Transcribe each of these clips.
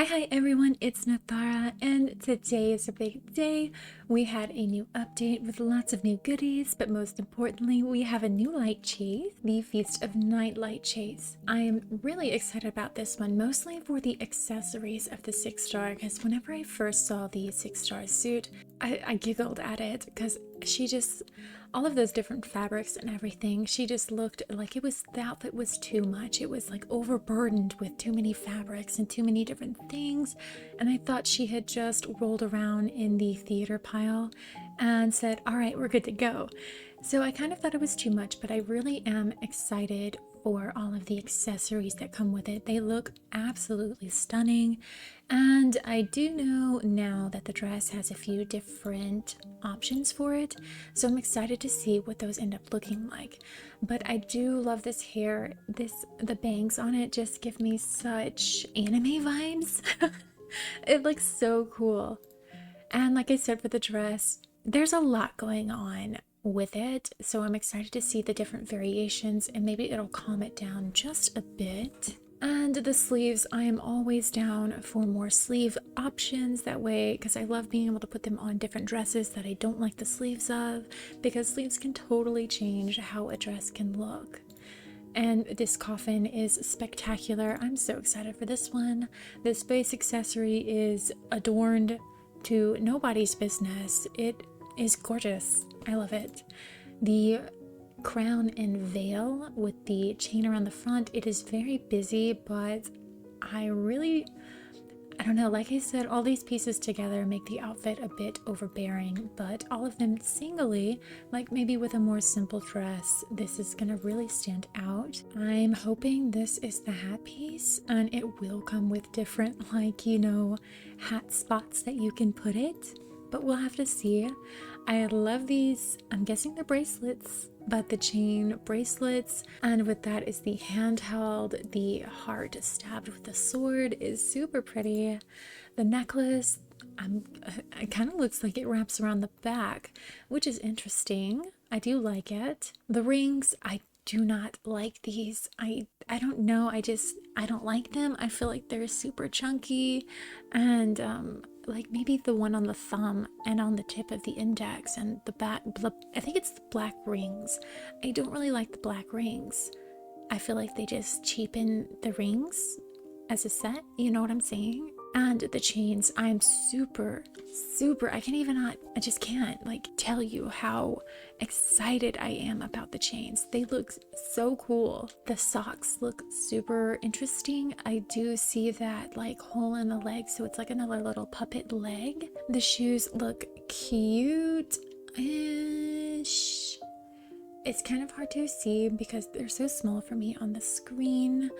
Hi everyone, it's Nathara, and today is a big day. We had a new update with lots of new goodies, but most importantly, we have a new light chase, the Feast of Night light chase. I am really excited about this one, mostly for the accessories of the 6-star, because whenever I first saw the 6-star suit, I giggled at it because she just, all of those different fabrics and everything, she just looked like the outfit was too much. It was like overburdened with too many fabrics and too many different things. And I thought she had just rolled around in the theater pile and said, all right, we're good to go. So I kind of thought it was too much, but I really am excited for all of the accessories that come with it. They look absolutely stunning. And I do know now that the dress has a few different options for it, so I'm excited to see what those end up looking like. But I do love this hair. The bangs on it just give me such anime vibes. It looks so cool. And like I said, for the dress, there's a lot going on with it, so I'm excited to see the different variations, and maybe it'll calm it down just a bit. And the sleeves, I am always down for more sleeve options that way, because I love being able to put them on different dresses that I don't like the sleeves of, because sleeves can totally change how a dress can look. And this coffin is spectacular. I'm so excited for this one. This base accessory is adorned to nobody's business. It is gorgeous. I love it. The crown and veil with the chain around the front, it is very busy, but I don't know, like I said, all these pieces together make the outfit a bit overbearing, but all of them singly, like maybe with a more simple dress, this is gonna really stand out. I'm hoping this is the hat piece, and it will come with different, like, you know, hat spots that you can put it, but we'll have to see. I love these. I'm guessing they're bracelets, but the chain bracelets, and with that is the handheld. The heart stabbed with the sword is super pretty. The necklace, it kind of looks like it wraps around the back, which is interesting. I do like it. The rings, I do not like these. I don't know, I don't like them. I feel like they're super chunky, and like maybe the one on the thumb and on the tip of the index and the back, I think it's the black rings. I don't really like the black rings. I feel like they just cheapen the rings as a set, you know what I'm saying? And the chains, I'm super, I just can't like tell you how excited I am about the chains. They look so cool. The socks look super interesting. I do see that like hole in the leg, so it's like another little puppet leg. The shoes look cute-ish. It's kind of hard to see because they're so small for me on the screen,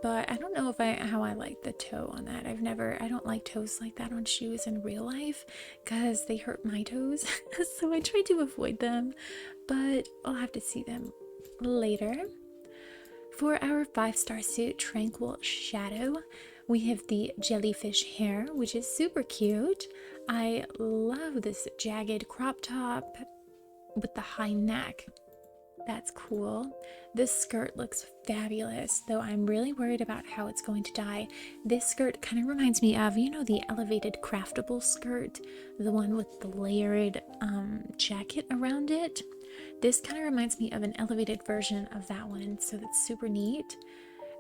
but I don't know how I like the toe on that. I don't like toes like that on shoes in real life because they hurt my toes. So I try to avoid them, but I'll have to see them later. For our 5-star suit, Tranquil Shadow, we have the jellyfish hair, which is super cute. I love this jagged crop top with the high neck. That's cool. This skirt looks fabulous, though I'm really worried about how it's going to dye. This skirt kind of reminds me of, you know, the elevated craftable skirt, the one with the layered jacket around it. This kind of reminds me of an elevated version of that one, so that's super neat.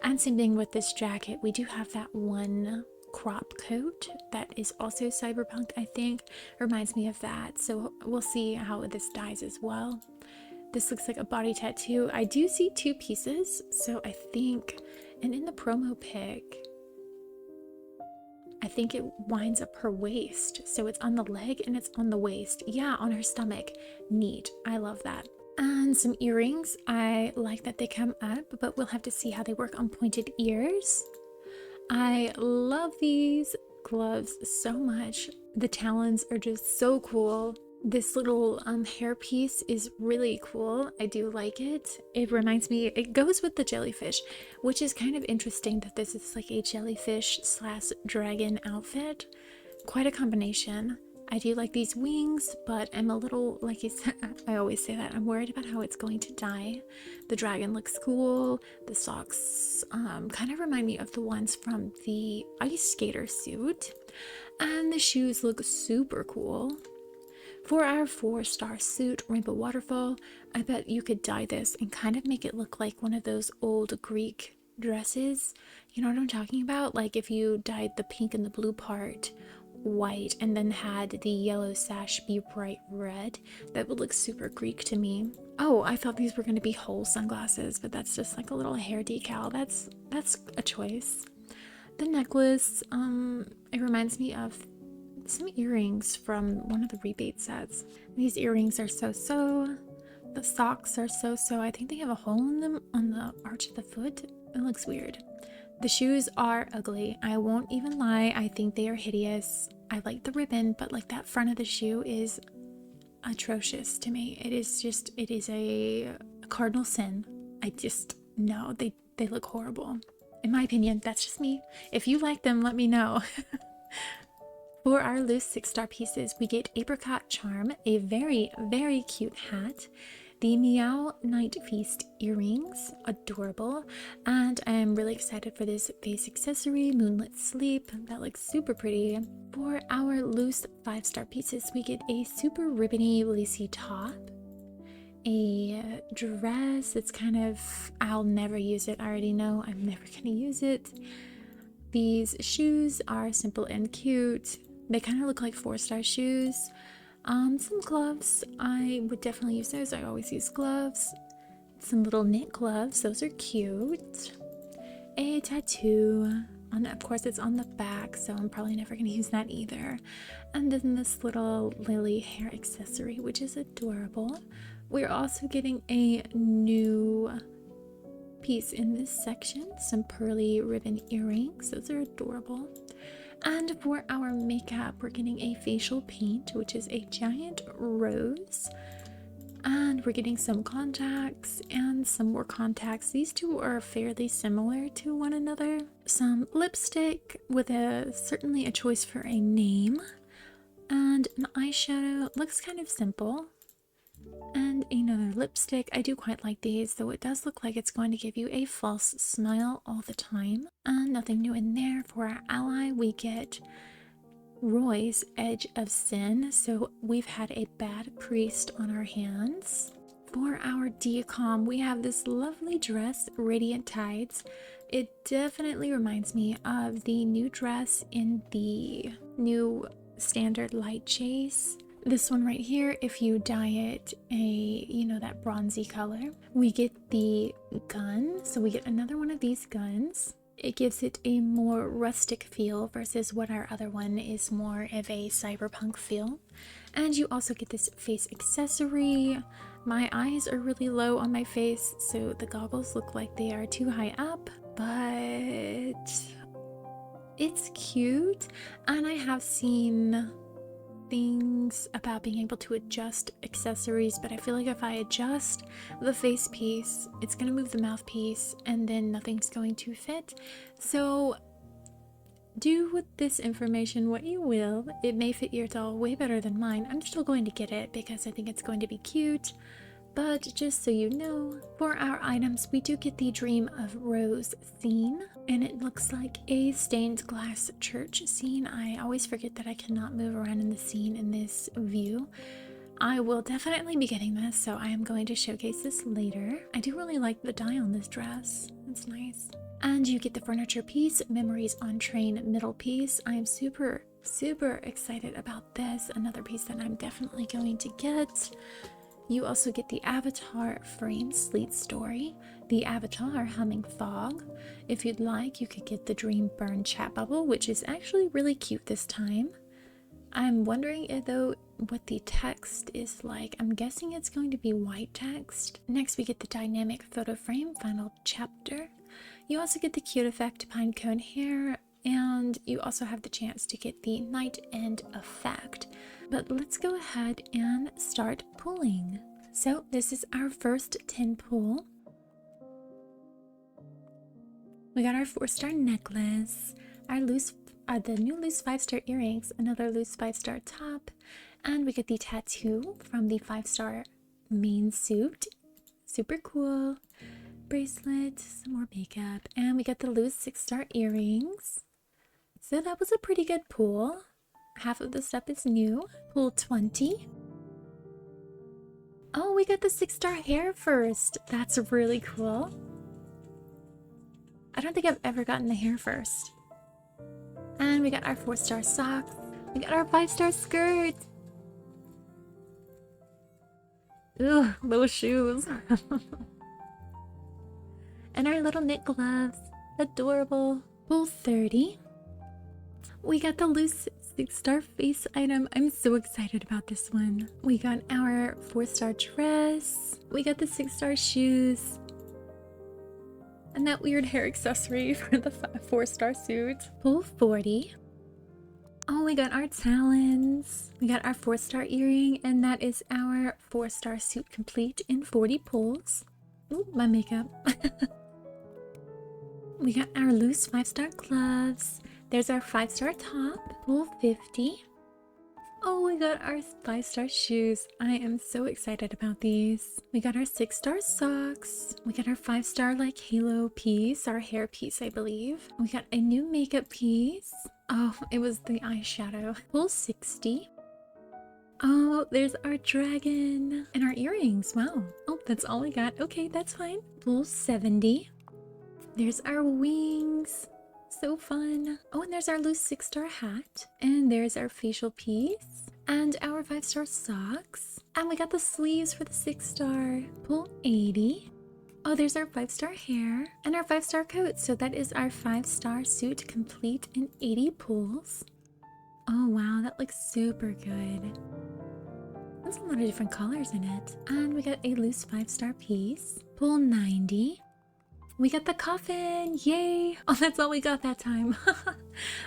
And same thing with this jacket. We do have that one crop coat that is also cyberpunk, I think. Reminds me of that, so we'll see how this dyes as well. This looks like a body tattoo. I do see 2 pieces, so I think, and in the promo pic, I think it winds up her waist. So it's on the leg and it's on the waist. Yeah, on her stomach. Neat. I love that. And some earrings. I like that they come up, but we'll have to see how they work on pointed ears. I love these gloves so much. The talons are just so cool. This little hair piece is really cool. I do like it. It reminds me, it goes with the jellyfish, which is kind of interesting that this is like a jellyfish / dragon outfit. Quite a combination. I do like these wings, but I'm a little, like I said, I always say that, I'm worried about how it's going to die. The dragon looks cool. The socks kind of remind me of the ones from the ice skater suit. And the shoes look super cool. For our 4-star suit, Rainbow Waterfall, I bet you could dye this and kind of make it look like one of those old Greek dresses. You know what I'm talking about? Like if you dyed the pink and the blue part white and then had the yellow sash be bright red, that would look super Greek to me. Oh, I thought these were going to be whole sunglasses, but that's just like a little hair decal. That's a choice. The necklace, it reminds me of some earrings from one of the rebate sets. These earrings are so. The socks are so. I think they have a hole in them on the arch of the foot. It looks weird. The shoes are ugly. I won't even lie. I think they are hideous. I like the ribbon, but like that front of the shoe is atrocious to me. It is a cardinal sin. No, they look horrible. In my opinion, that's just me. If you like them, let me know. For our loose 6-star pieces, we get Apricot Charm, a very, very cute hat, the Meow Night Feast earrings, adorable, and I am really excited for this face accessory, Moonlit Sleep, that looks super pretty. For our loose 5-star pieces, we get a super ribbony lacy top, a dress that's kind of, I'll never use it, I already know I'm never gonna use it. These shoes are simple and cute. They kind of look like 4-star shoes. Some gloves, I would definitely use those. I always use gloves. Some little knit gloves, those are cute. A tattoo, of course it's on the back, so I'm probably never going to use that either. And then this little lily hair accessory, which is adorable. We're also getting a new piece in this section, some pearly ribbon earrings, those are adorable. And for our makeup, we're getting a facial paint, which is a giant rose. And we're getting some contacts and some more contacts. These two are fairly similar to one another. Some lipstick with certainly a choice for a name. And an eyeshadow, looks kind of simple. And another lipstick. I do quite like these, though it does look like it's going to give you a false smile all the time. And nothing new in there. For our ally, we get Roy's Edge of Sin. So we've had a bad priest on our hands. For our decom, we have this lovely dress, Radiant Tides. It definitely reminds me of the new dress in the new standard lightchase. This one right here, if you dye it that bronzy color, we get the gun. So we get another one of these guns. It gives it a more rustic feel versus what our other one is, more of a cyberpunk feel. And you also get this face accessory. My eyes are really low on my face, so the goggles look like they are too high up, but it's cute. And I have seen things about being able to adjust accessories, but I feel like if I adjust the face piece, it's going to move the mouthpiece and then nothing's going to fit. So do with this information what you will. It may fit your doll way better than mine. I'm still going to get it because I think it's going to be cute. But just so you know, for our items, we do get the Dream of Rose scene, and it looks like a stained glass church scene. I always forget that I cannot move around in the scene in this view. I will definitely be getting this, so I am going to showcase this later. I do really like the dye on this dress. It's nice. And you get the furniture piece, Memories on Train middle piece. I am super excited about this. Another piece that I'm definitely going to get. You also get the Avatar Frame Sleet Story, the Avatar Humming Fog. If you'd like, you could get the Dream Burn Chat Bubble, which is actually really cute this time. I'm wondering though what the text is like. I'm guessing it's going to be white text. Next we get the Dynamic Photo Frame Final Chapter. You also get the cute effect Pinecone Hair, and you also have the chance to get the Night End Effect. But let's go ahead and start pulling. So this is our first 10 pull. We got our 4-star necklace, our the new loose 5-star earrings, another loose 5-star top, And we get the tattoo from the 5-star main suit. Super cool. Bracelet, some more makeup, and we got the loose 6-star earrings. So that was a pretty good pull. Half of the stuff is new. Pull 20. Oh, we got the 6-star hair first. That's really cool. I don't think I've ever gotten the hair first. And we got our 4-star socks. We got our 5-star skirt. Ugh, those shoes. And our little knit gloves. Adorable. Pull 30. We got the loose 6-star face item. I'm so excited about this one. We got our 4-star dress. We got the 6-star shoes. And that weird hair accessory for the 4-star suit. Pull 40. Oh, we got our talons. We got our 4-star earring. And that is our 4-star suit complete in 40 pulls. Ooh, my makeup. We got our loose 5-star gloves. There's our 5-star top. Pull 50. Oh, we got our 5-star shoes. I am so excited about these. We got our 6-star socks. We got our 5-star like halo piece, our hair piece, I believe. We got a new makeup piece. Oh, it was the eyeshadow. Pull 60. Oh, there's our dragon and our earrings. Wow. Oh, that's all we got. Okay, that's fine. Pull 70. There's our wings. So fun. Oh, and there's our loose 6-star hat. And there's our facial piece. And our 5-star socks. And we got the sleeves for the 6-star. Pull 80. Oh, there's our 5-star hair. And our 5-star coat. So that is our 5-star suit complete in 80 pulls. Oh, wow. That looks super good. There's a lot of different colors in it. And we got a loose 5-star piece. Pull 90. We got the coffin! Yay! Oh, that's all we got that time.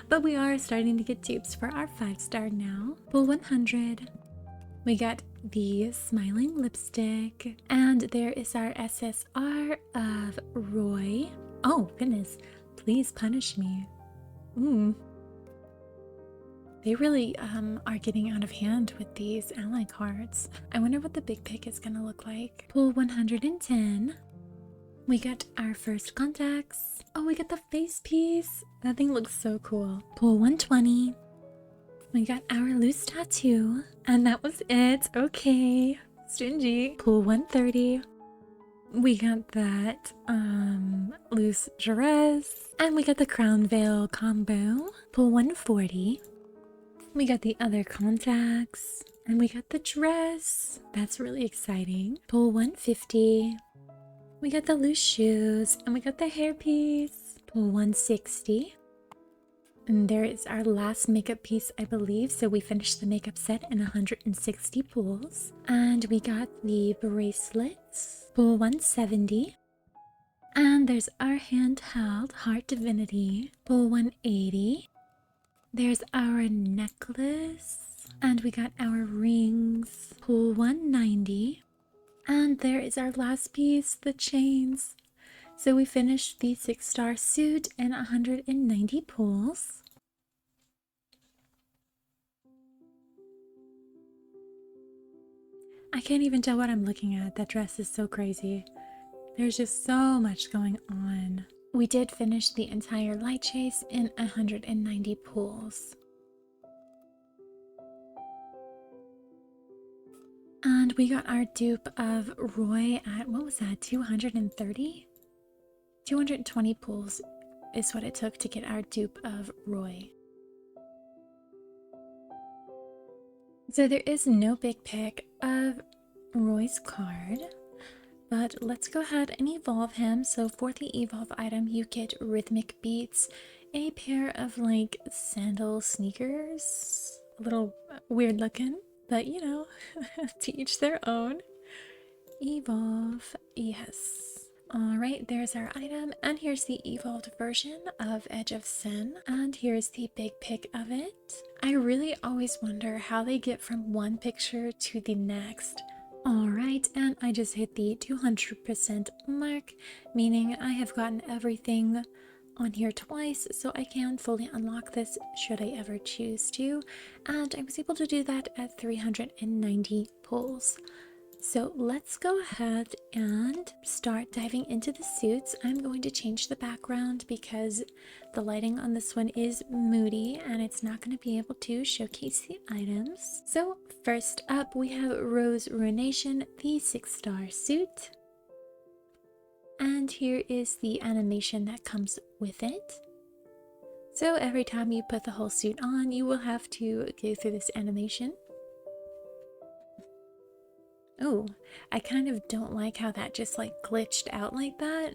But we are starting to get dupes for our 5-star now. Pull 100. We got the smiling lipstick. And there is our SSR of Roy. Oh, goodness. Please punish me. They really are getting out of hand with these ally cards. I wonder what the big pick is going to look like. Pull 110. We got our first contacts. Oh, we got the face piece. That thing looks so cool. Pull 120. We got our loose tattoo. And that was it. Okay. Stingy. Pull 130. We got that loose dress. And we got the crown veil combo. Pull 140. We got the other contacts. And we got the dress. That's really exciting. Pull 150. We got the loose shoes, and we got the hairpiece. Pull 160. And there is our last makeup piece, I believe. So we finished the makeup set in 160 pulls. And we got the bracelets. Pull 170. And there's our handheld Heart Divinity. Pull 180. There's our necklace. And we got our rings. Pull 190. And there is our last piece, the chains. So we finished the 6-star suit in 190 pulls. I can't even tell what I'm looking at. That dress is so crazy. There's just so much going on. We did finish the entire light chase in 190 pulls. And we got our dupe of Roy at, what was that, 230? 220 pulls is what it took to get our dupe of Roy. So there is no big pick of Roy's card, but let's go ahead and evolve him. So for the evolve item, you get Rhythmic beats, a pair of like sandal sneakers, a little weird looking. But, you know, to each their own. Evolve. Yes. Alright, there's our item. And here's the evolved version of Edge of Sin. And here's the big pic of it. I really always wonder how they get from one picture to the next. Alright, and I just hit the 200% mark, meaning I have gotten everything on here twice, so I can fully unlock this should I ever choose to, and I was able to do that at 390 pulls. So let's go ahead and start diving into the suits. I'm going to change the background because the lighting on this one is moody and it's not going to be able to showcase the items. So first up we have Rose Ruination, the 6-star suit. And here is the animation that comes with it. So every time you put the whole suit on, you will have to go through this animation. Oh, I kind of don't like how that just like glitched out like that.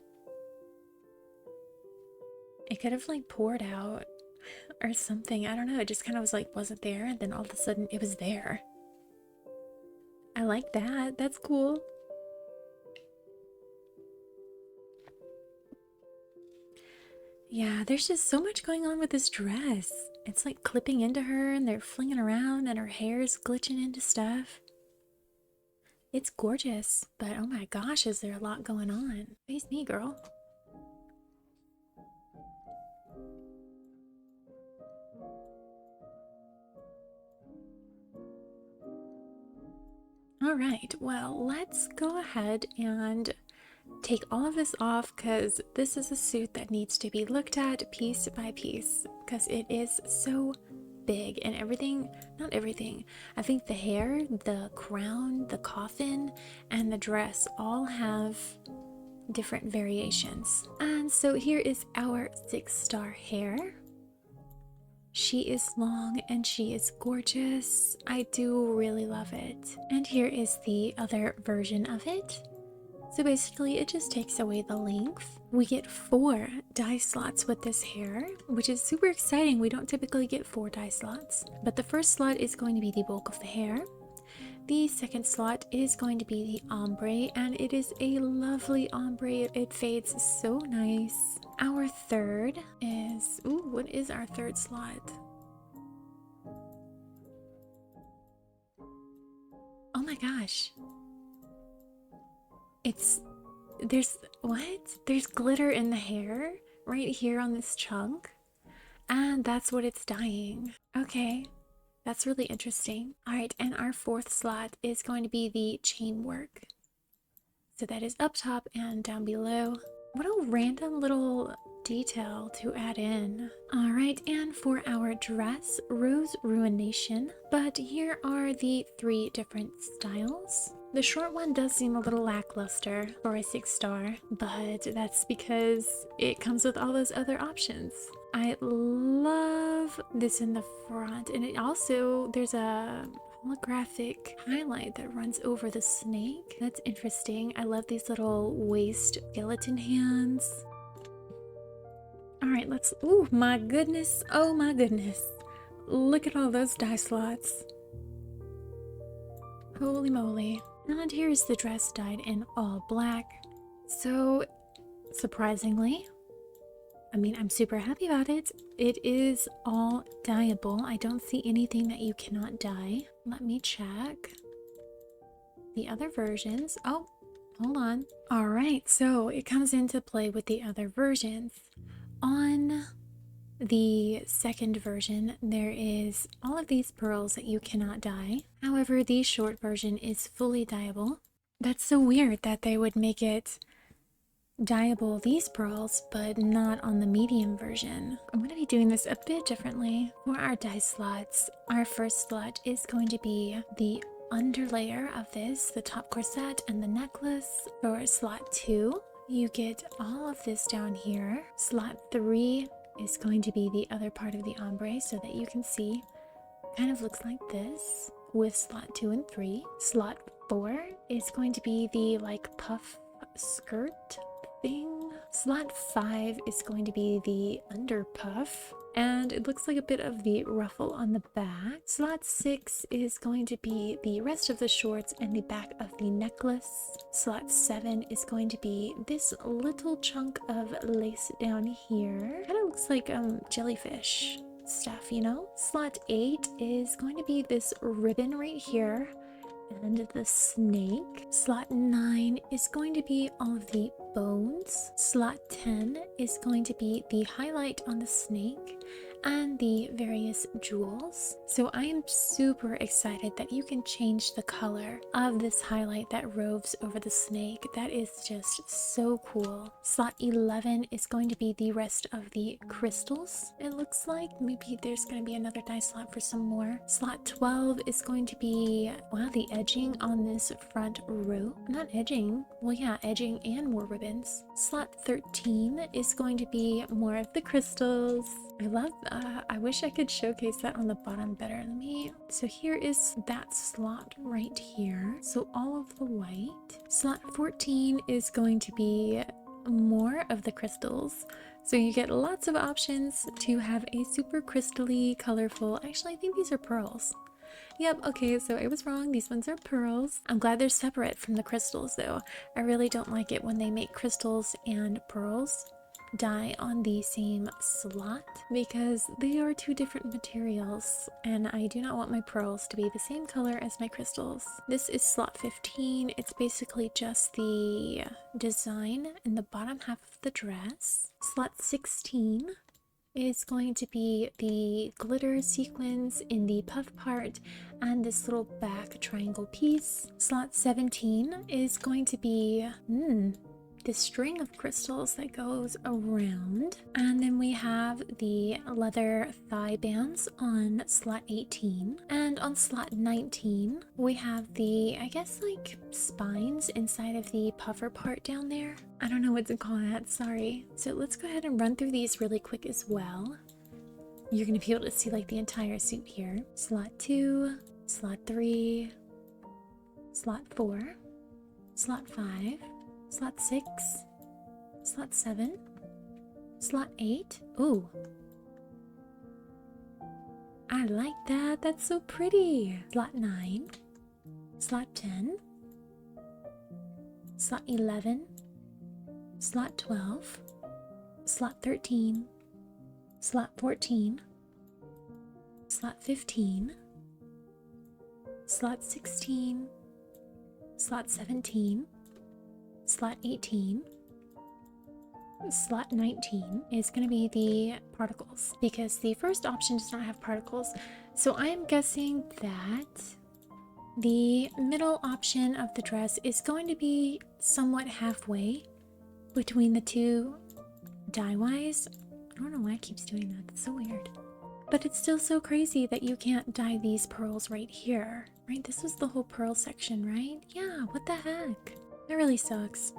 It could have like poured out or something. I don't know. It just kind of was like, wasn't there? And then all of a sudden it was there. I like that. That's cool. Yeah, there's just so much going on with this dress. It's like clipping into her and they're flinging around and her hair's glitching into stuff. It's gorgeous, but oh my gosh, is there a lot going on? Face me, girl. Alright, well, let's go ahead and take all of this off because this is a suit that needs to be looked at piece by piece because it is so big and everything, not everything, I think the hair, the crown, the coffin, and the dress all have different variations. And so here is our 6-star hair. She is long and she is gorgeous. I do really love it. And here is the other version of it. So basically it just takes away the length. We get 4 dye slots with this hair, which is super exciting. We don't typically get 4 dye slots, but the first slot is going to be the bulk of the hair. The second slot is going to be the ombre, and it is a lovely ombre. It fades so nice. Our third is, ooh, what is our third slot? Oh my gosh. There's glitter in the hair right here on this chunk, and that's what it's dyeing. Okay, that's really interesting. All right, and our fourth slot is going to be the chain work. So that is up top and down below. What a random little detail to add in. All right, and for our dress, Rose Ruination. But here are the 3 different styles. The short one does seem a little lackluster for a 6-star, but that's because it comes with all those other options. I love this in the front, and it also, there's a holographic highlight that runs over the snake. That's interesting. I love these little waist skeleton hands. All right, let's, oh my goodness, oh my goodness. Look at all those dye slots. Holy moly. And here's the dress dyed in all black. So, surprisingly, I mean, I'm super happy about it. It is all dyeable. I don't see anything that you cannot dye. Let me check the other versions. Oh, hold on. All right, so it comes into play with the other versions. On the second version, there is all of these pearls that you cannot dye. However, the short version is fully dyeable. That's so weird that they would make it dyeable these pearls, but not on the medium version. I'm going to be doing this a bit differently. For our dye slots, our first slot is going to be the underlayer of this, the top corset and the necklace. For slot 2, you get all of this down here. Slot 3 is going to be the other part of the ombre so that you can see. Kind of looks like this with slot 2 and 3. Slot 4 is going to be the like puff skirt thing. Slot 5 is going to be the under puff, and it looks like a bit of the ruffle on the back. Slot 6 is going to be the rest of the shorts and the back of the necklace. Slot 7 is going to be this little chunk of lace down here. Kind of looks like jellyfish stuff, you know? Slot 8 is going to be this ribbon right here, and the snake. Slot 9 is going to be all of the bones. Slot 10 is going to be the highlight on the snake and the various jewels. So I am super excited that you can change the color of this highlight that roves over the snake. That is just so cool. Slot 11 is going to be the rest of the crystals, it looks like. Maybe there's going to be another die slot for some more. Slot 12 is going to be, wow, the edging on this front row. Not edging, well yeah, edging and more ribbons. Slot 13 is going to be more of the crystals. I love I wish I could showcase that on the bottom better. So here is that slot right here. So all of the white. Slot 14 is going to be more of the crystals. So you get lots of options to have a super crystally, colorful, actually I think these are pearls. Yep, okay, so I was wrong. These ones are pearls. I'm glad they're separate from the crystals though. I really don't like it when they make crystals and pearls dye on the same slot because they are two different materials and I do not want my pearls to be the same color as my crystals. This is slot 15. It's basically just the design in the bottom half of the dress. Slot 16 is going to be the glitter sequins in the puff part and this little back triangle piece. Slot 17 is going to be the string of crystals that goes around. And then we have the leather thigh bands on slot 18. And on slot 19, we have the, I guess, like spines inside of the puffer part down there. I don't know what to call that, sorry. So let's go ahead and run through these really quick as well. You're gonna be able to see like the entire suit here. Slot 2, slot 3, slot 4, slot 5, slot 6, slot 7, slot 8. Ooh, I like that. That's so pretty. Slot 9, slot 10, slot 11, slot 12, slot 13, slot 14, slot 15, slot 16, slot 17, slot 18, slot 19 is going to be the particles because the first option does not have particles. So I am guessing that the middle option of the dress is going to be somewhat halfway between the two dye-wise. I don't know why it keeps doing that. It's so weird. But it's still so crazy that you can't dye these pearls right here, right? This was the whole pearl section, right? Yeah, what the heck? That really sucks,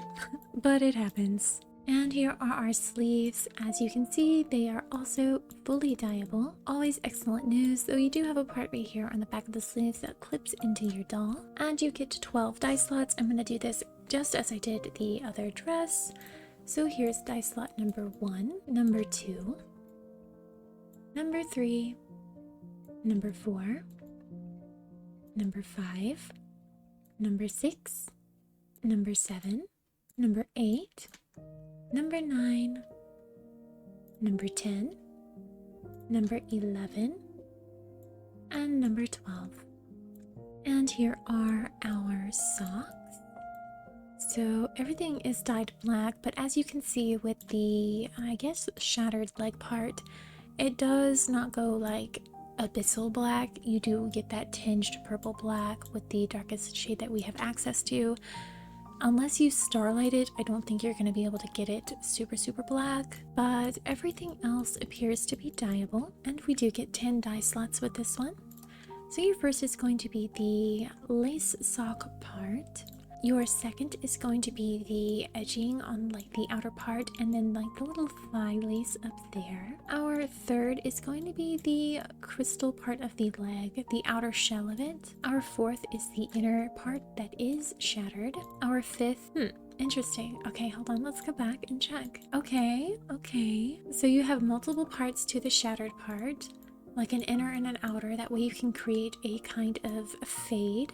but it happens. And here are our sleeves. As you can see, they are also fully dyeable. Always excellent news, though you do have a part right here on the back of the sleeves that clips into your doll. And you get 12 dye slots. I'm going to do this just as I did the other dress. So here's dye slot number 1, number 2, number 3, number 4, number 5, number 6, number 7, number 8, number 9, number 10, number 11, and number 12. And here are our socks. So everything is dyed black, but as you can see with the, I guess, shattered leg part, it does not go like abyssal black. You do get that tinged purple black with the darkest shade that we have access to. Unless you starlight it, I don't think you're going to be able to get it super black, but everything else appears to be dyeable, and we do get 10 dye slots with this one. So your first is going to be the lace sock part. Your second is going to be the edging on like the outer part and then like the little thigh lace up there. Our third is going to be the crystal part of the leg, the outer shell of it. Our fourth is the inner part that is shattered. Our fifth, interesting. Okay, hold on, let's go back and check. Okay. So you have multiple parts to the shattered part, like an inner and an outer. That way you can create a kind of fade,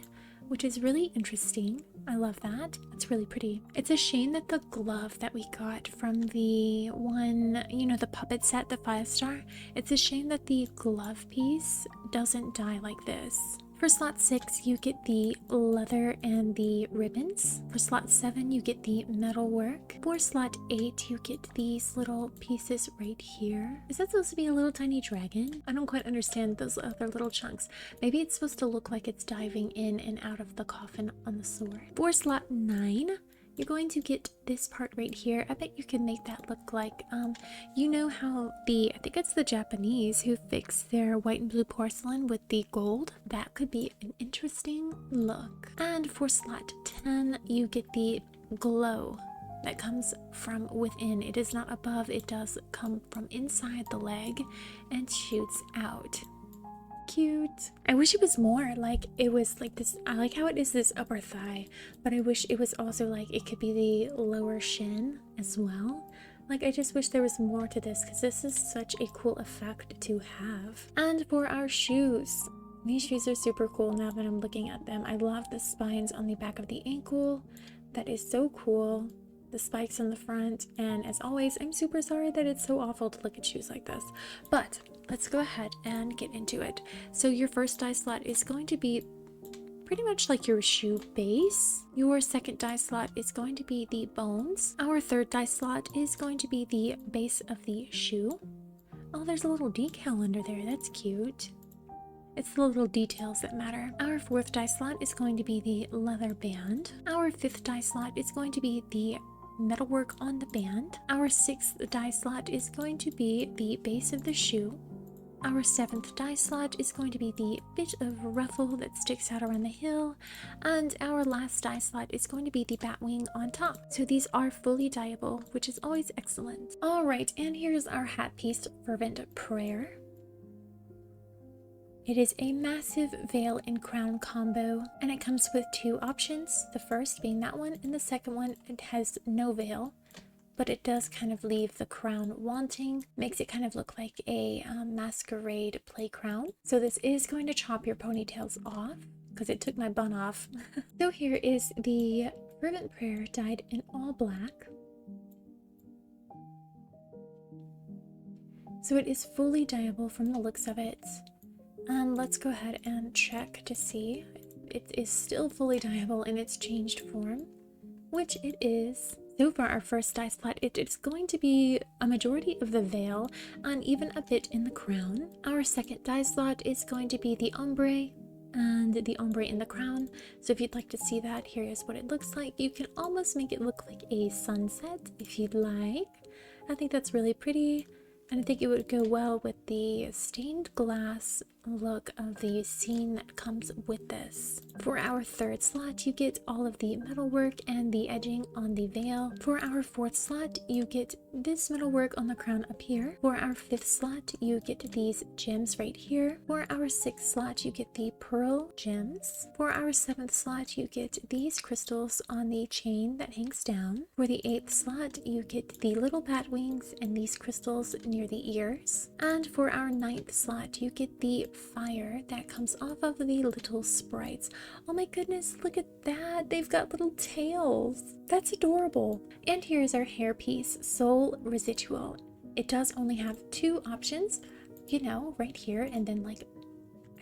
which is really interesting. I love that. It's really pretty. It's a shame that the glove that we got from the one, you know, the puppet set, the 5-star, it's a shame that the glove piece doesn't dye like this For slot 6, you get the leather and the ribbons. For slot 7, you get the metal work. For slot 8, you get these little pieces right here. Is that supposed to be a little tiny dragon? I don't quite understand those other little chunks. Maybe it's supposed to look like it's diving in and out of the coffin on the sword. For slot 9, you're going to get this part right here. I bet you can make that look like, you know how I think it's the Japanese who fix their white and blue porcelain with the gold? That could be an interesting look. And for slot 10, you get the glow that comes from within. It is not above, it does come from inside the leg and shoots out. Cute. I wish it was more like it was like this. I like how it is this upper thigh, but I wish it was also like it could be the lower shin as well. Like I just wish there was more to this because this is such a cool effect to have. And for our shoes, these shoes are super cool now that I'm looking at them. I love the spines on the back of the ankle. That is so cool. The spikes on the front, and as always, I'm super sorry that it's so awful to look at shoes like this, but let's go ahead and get into it. So your first die slot is going to be pretty much like your shoe base. Your second die slot is going to be the bones. Our third die slot is going to be the base of the shoe. Oh, there's a little decal under there. That's cute. It's the little details that matter. Our fourth die slot is going to be the leather band. Our fifth die slot is going to be the metalwork on the band. Our sixth die slot is going to be the base of the shoe. Our seventh die slot is going to be the bit of ruffle that sticks out around the heel, and our last die slot is going to be the bat wing on top. So these are fully dyeable, which is always excellent. All right, and here's our hat piece, Fervent Prayer. It is a massive veil and crown combo, and it comes with two options. The first being that one, and the second one, it has no veil, but it does kind of leave the crown wanting. Makes it kind of look like a masquerade play crown. So this is going to chop your ponytails off, because it took my bun off. So here is the Fervent Prayer dyed in all black. So it is fully dyeable from the looks of it. Let's go ahead and check to see. It is still fully dyeable in its changed form, which it is. So for our first dye slot, it is going to be a majority of the veil and even a bit in the crown. Our second dye slot is going to be the ombre and the ombre in the crown. So if you'd like to see that, here is what it looks like. You can almost make it look like a sunset if you'd like. I think that's really pretty. And I think it would go well with the stained glass look of the scene that comes with this. For our third slot, you get all of the metalwork and the edging on the veil. For our fourth slot, you get this metalwork on the crown up here. For our fifth slot, you get these gems right here. For our sixth slot, you get the pearl gems. For our seventh slot, you get these crystals on the chain that hangs down. For the eighth slot, you get the little bat wings and these crystals near the ears. And for our ninth slot, you get the fire that comes off of the little sprites. Oh my goodness, look at that. They've got little tails. That's adorable. And here's our hairpiece, Soul Residual. It does only have two options, you know, right here and then like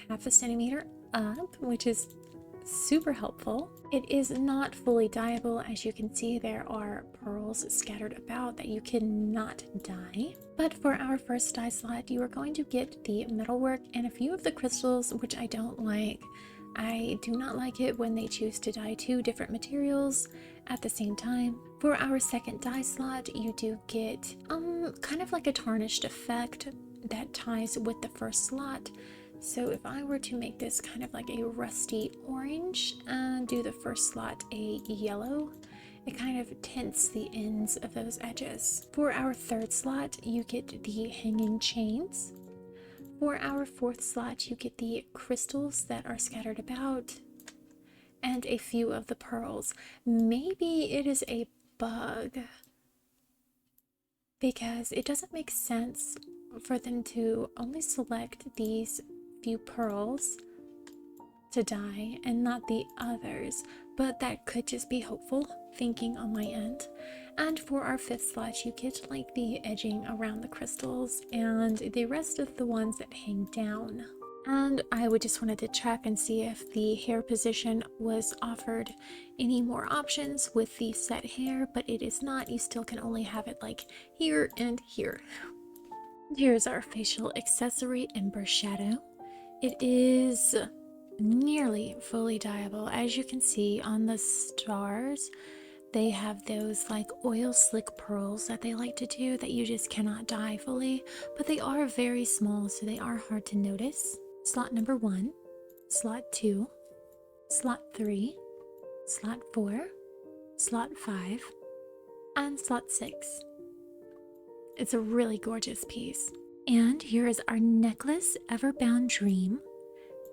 half a centimeter up, which is super helpful. It is not fully dyeable. As you can see, there are pearls scattered about that you cannot dye. But for our first dye slot, you are going to get the metalwork and a few of the crystals, which I don't like. I do not like it when they choose to dye two different materials at the same time. For our second dye slot, you do get kind of like a tarnished effect that ties with the first slot. So if I were to make this kind of like a rusty orange and do the first slot a yellow, it kind of tints the ends of those edges. For our third slot, you get the hanging chains. For our fourth slot, you get the crystals that are scattered about and a few of the pearls. Maybe it is a bug because it doesn't make sense for them to only select these few pearls to dye and not the others, but that could just be hopeful thinking on my end. And for our fifth slot, you get like the edging around the crystals and the rest of the ones that hang down. And I would just wanted to check and see if the hair position was offered any more options with the set hair, but it is not. You still can only have it like here and here. Here's our facial accessory, Ember Shadow. It is nearly fully dyeable. As you can see on the stars, they have those like oil slick pearls that they like to do that you just cannot dye fully, but they are very small, so they are hard to notice. Slot number 1, slot 2, slot 3, slot 4, slot 5, and slot 6. It's a really gorgeous piece. And here is our necklace, Everbound Dream.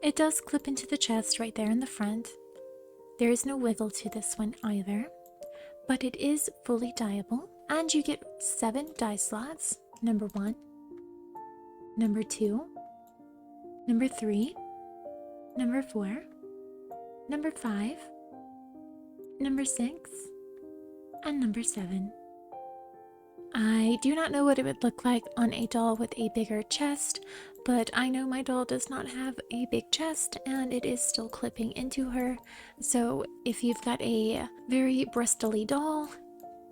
It does clip into the chest right there in the front. There is no wiggle to this one either, but it is fully dyeable, and you get 7 dye slots. Number 1, number 2, number 3, number 4, number 5, number 6, and number 7. I do not know what it would look like on a doll with a bigger chest, but I know my doll does not have a big chest and it is still clipping into her. So if you've got a very breastly doll,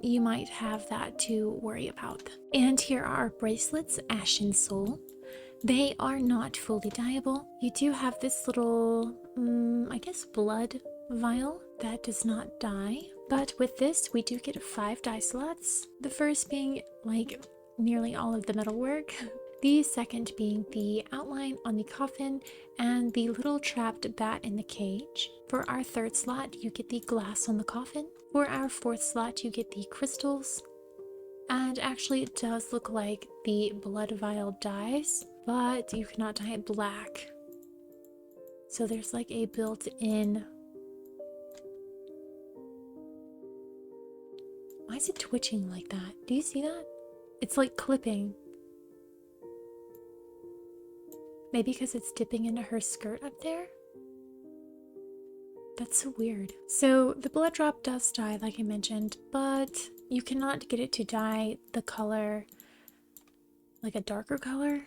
you might have that to worry about. And here are our bracelets, Ashen Soul. They are not fully dyeable. You do have this little, I guess, blood vial that does not dye. But with this, we do get 5 dye slots. The first being like nearly all of the metalwork. The second being the outline on the coffin and the little trapped bat in the cage. For our third slot, you get the glass on the coffin. For our fourth slot, you get the crystals. And actually, it does look like the blood vial dyes, but you cannot dye it black. So there's like a built-in... Why is it twitching like that? Do you see that? It's like clipping. Maybe because it's dipping into her skirt up there? That's so weird. So the blood drop does dye, like I mentioned, but you cannot get it to dye the color like a darker color.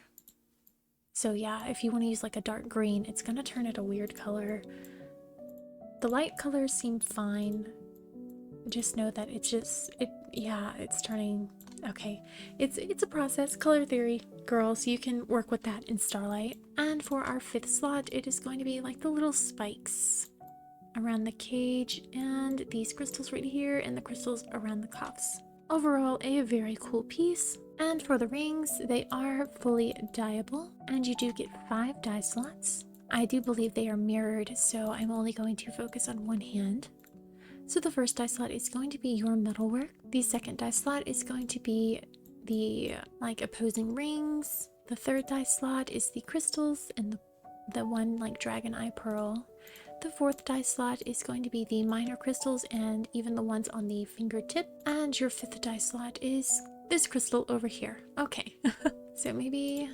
So yeah, if you want to use like a dark green, it's gonna turn it a weird color. The light colors seem fine. Just know that it's turning okay. It's a process, color theory, girls. You can work with that in Starlight. And for our fifth slot, it is going to be like the little spikes around the cage and these crystals right here and the crystals around the cuffs. Overall, a very cool piece. And for the rings, they are fully dyeable and you do get 5 dye slots. I do believe they are mirrored, so I'm only going to focus on one hand. So the first dye slot is going to be your metalwork. The second dye slot is going to be the like opposing rings. The third dye slot is the crystals and the one like dragon eye pearl. The fourth dye slot is going to be the minor crystals and even the ones on the fingertip. And your fifth dye slot is this crystal over here. Okay, so maybe,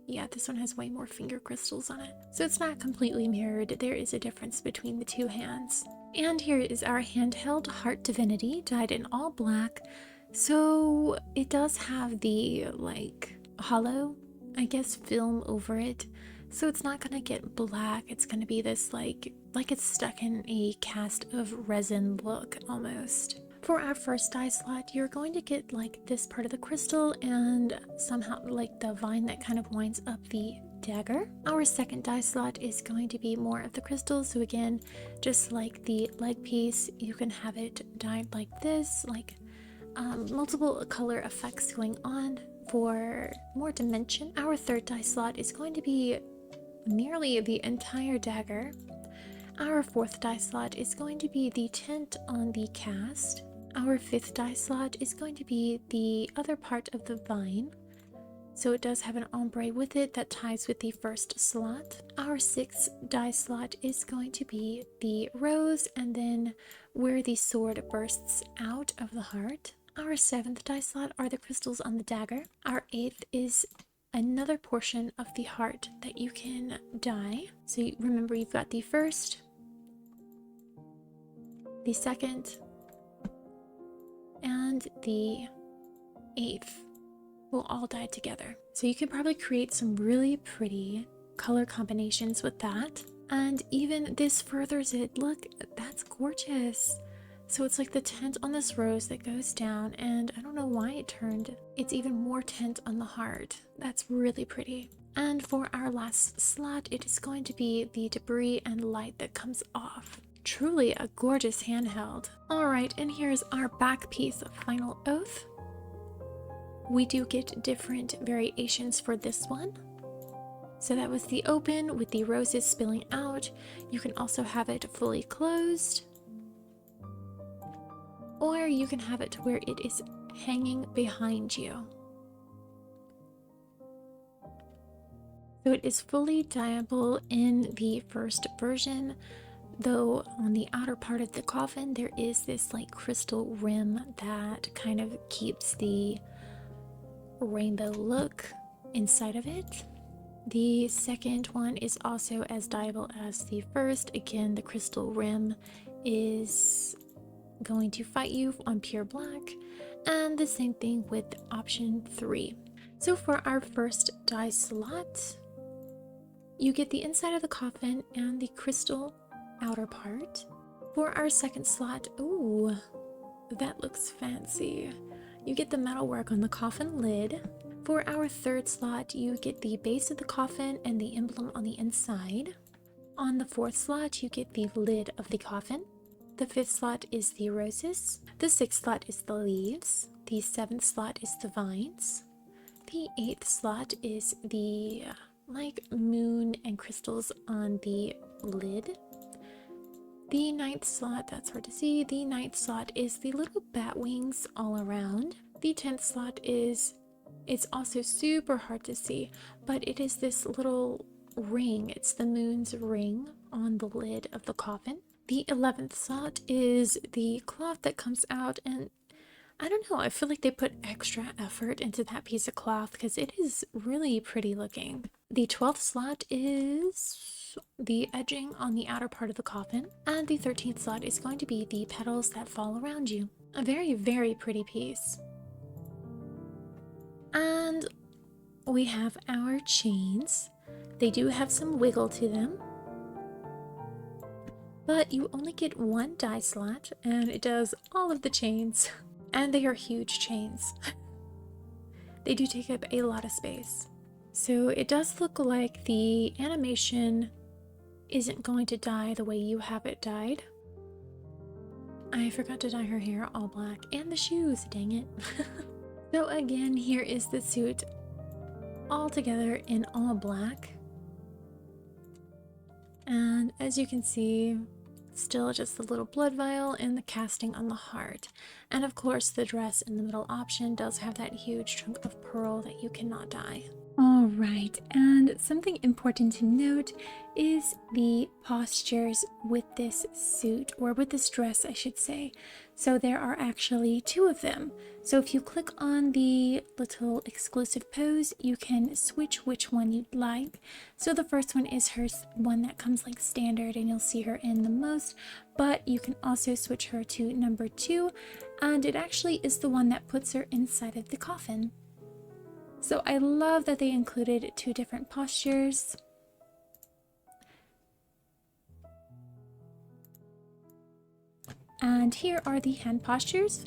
yeah, this one has way more finger crystals on it. So it's not completely mirrored. There is a difference between the two hands. And here is our handheld Heart Divinity, dyed in all black. So it does have the like hollow, I guess, film over it. So it's not gonna get black. It's gonna be this like it's stuck in a cast of resin look almost. For our first dye slot, you're going to get like this part of the crystal and somehow like the vine that kind of winds up the dagger. Our second dye slot is going to be more of the crystals. So again, just like the leg piece, you can have it dyed like this, like multiple color effects going on for more dimension. Our third dye slot is going to be nearly the entire dagger. Our fourth dye slot is going to be the tint on the cast. Our fifth dye slot is going to be the other part of the vine. So it does have an ombre with it that ties with the first slot. Our sixth dye slot is going to be the rose and then where the sword bursts out of the heart. Our seventh dye slot are the crystals on the dagger. Our eighth is another portion of the heart that you can dye. So remember, you've got the first, the second, and the eighth will all dye together. So you can probably create some really pretty color combinations with that. And even this furthers it. Look, that's gorgeous. So it's like the tint on this rose that goes down, and I don't know why it turned. It's even more tint on the heart. That's really pretty. And for our last slot, it is going to be the debris and light that comes off. Truly a gorgeous handheld. Alright, and here's our back piece of Final Oath. We do get different variations for this one. So that was the open with the roses spilling out. You can also have it fully closed. Or you can have it to where it is hanging behind you. So it is fully dyeable in the first version, though on the outer part of the coffin there is this like crystal rim that kind of keeps the rainbow look inside of it. The second one is also as dyeable as the first. Again, the crystal rim is going to fight you on pure black, and the same thing with option 3. So for our first dye slot, you get the inside of the coffin and the crystal outer part. For our second slot, ooh, that looks fancy. You get the metalwork on the coffin lid. For our third slot, you get the base of the coffin and the emblem on the inside. On the fourth slot, you get the lid of the coffin. The fifth slot is the roses. The sixth slot is the leaves. The seventh slot is the vines. The eighth slot is the like moon and crystals on the lid. The ninth slot, that's hard to see. The ninth slot is the little bat wings all around. The 10th slot is, it's also super hard to see, but it is this little ring. It's the moon's ring on the lid of the coffin. The 11th slot is the cloth that comes out, and I don't know, I feel like they put extra effort into that piece of cloth because it is really pretty looking. The 12th slot is the edging on the outer part of the coffin, and the 13th slot is going to be the petals that fall around you. A very, very pretty piece. And we have our chains. They do have some wiggle to them, but you only get one dye slot and it does all of the chains. And they are huge chains. They do take up a lot of space. So it does look like the animation isn't going to dye the way you have it dyed. I forgot to dye her hair all black and the shoes, dang it. So again, here is the suit all together in all black. And as you can see, still just the little blood vial and the casting on the heart. And of course, the dress in the middle option does have that huge chunk of pearl that you cannot dye. All right, and something important to note is the postures with this suit, or with this dress, I should say. So there are actually 2 of them. So if you click on the little exclusive pose, you can switch which one you'd like. So the first one is her one that comes like standard and you'll see her in the most, but you can also switch her to number 2, and it actually is the one that puts her inside of the coffin. So I love that they included 2 different postures. And here are the hand postures.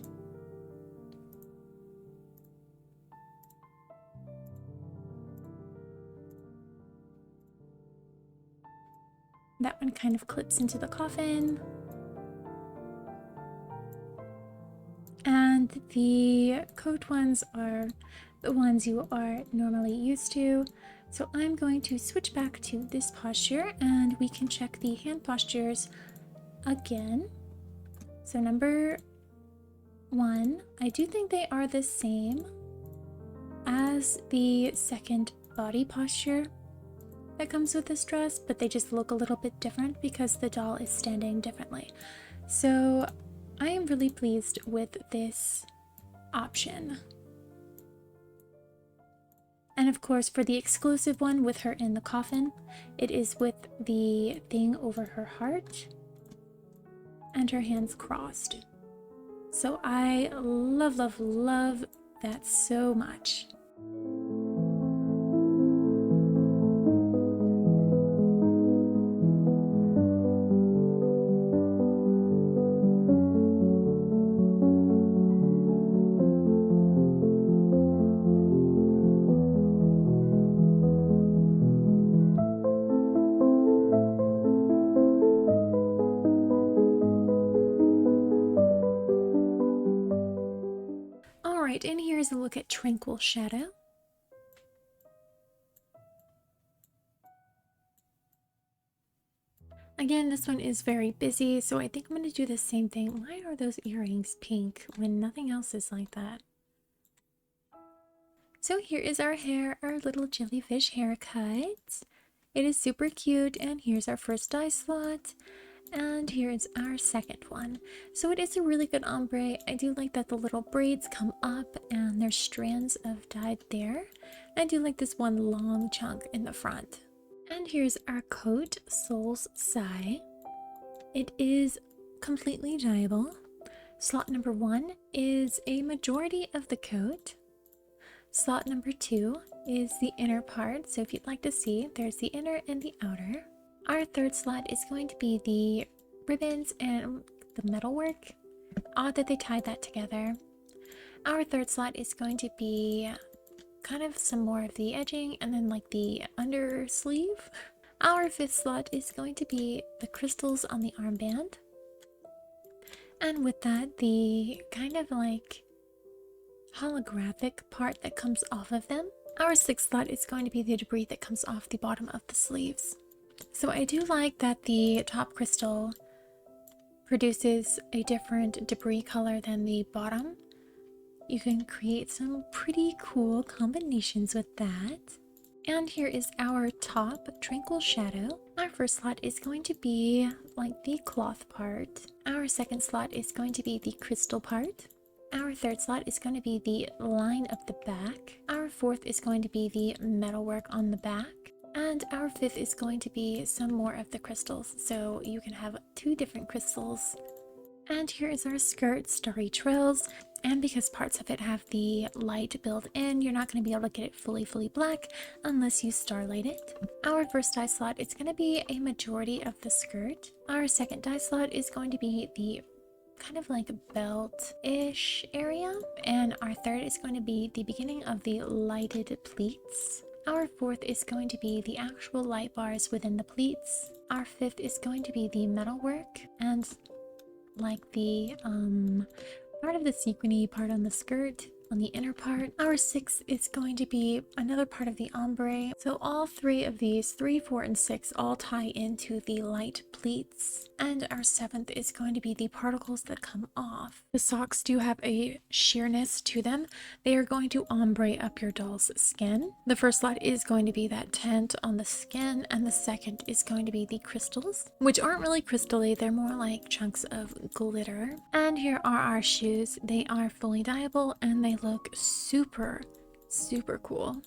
That one kind of clips into the coffin. And the coat ones are the ones you are normally used to. So I'm going to switch back to this posture and we can check the hand postures again. So number 1, I do think they are the same as the second body posture that comes with this dress, but they just look a little bit different because the doll is standing differently. So I am really pleased with this option. And of course, for the exclusive one with her in the coffin, it is with the thing over her heart and her hands crossed. So I love, love, love that so much. here's a look at Tranquil Shadow. Again, this one is very busy, so I think I'm going to do the same thing. Why are those earrings pink when nothing else is like that? So here is our hair, our little jellyfish haircut. It is super cute, and here's our first dye slot. And here's our second one. So it is a really good ombre. I do like that the little braids come up and there's strands of dyed there. I do like this one long chunk in the front. And here's our coat, Soul's Sigh. It is completely dyeable. Slot number 1 is a majority of the coat. Slot number 2 is the inner part. So if you'd like to see, there's the inner and the outer. Our third slot is going to be the ribbons and the metalwork. Odd that they tied that together. Our third slot is going to be kind of some more of the edging and then like the under sleeve. Our fifth slot is going to be the crystals on the armband. And with that, the kind of like holographic part that comes off of them. Our sixth slot is going to be the debris that comes off the bottom of the sleeves. So I do like that the top crystal produces a different debris color than the bottom. You can create some pretty cool combinations with that. And here is our top, Tranquil Shadow. Our first slot is going to be like the cloth part. Our second slot is going to be the crystal part. Our third slot is going to be the line of the back. Our fourth is going to be the metalwork on the back. And our fifth is going to be some more of the crystals, so you can have 2 different crystals. And here is our skirt, Starry Trails, and because parts of it have the light built in, you're not going to be able to get it fully black unless you starlight it. Our first dye slot is going to be a majority of the skirt. Our second dye slot is going to be the kind of like belt-ish area, and our third is going to be the beginning of the lighted pleats. Our fourth is going to be the actual light bars within the pleats. Our fifth is going to be the metalwork and like the part of the sequiny part on the skirt on the inner part. Our sixth is going to be another part of the ombre. So all 3 of these, 3, 4, and 6, all tie into the light pleats. And our seventh is going to be the particles that come off. The socks do have a sheerness to them. They are going to ombre up your doll's skin. The first slot is going to be that tint on the skin, and the second is going to be the crystals, which aren't really crystally, they're more like chunks of glitter. And here are our shoes. They are fully dyeable and they look super cool.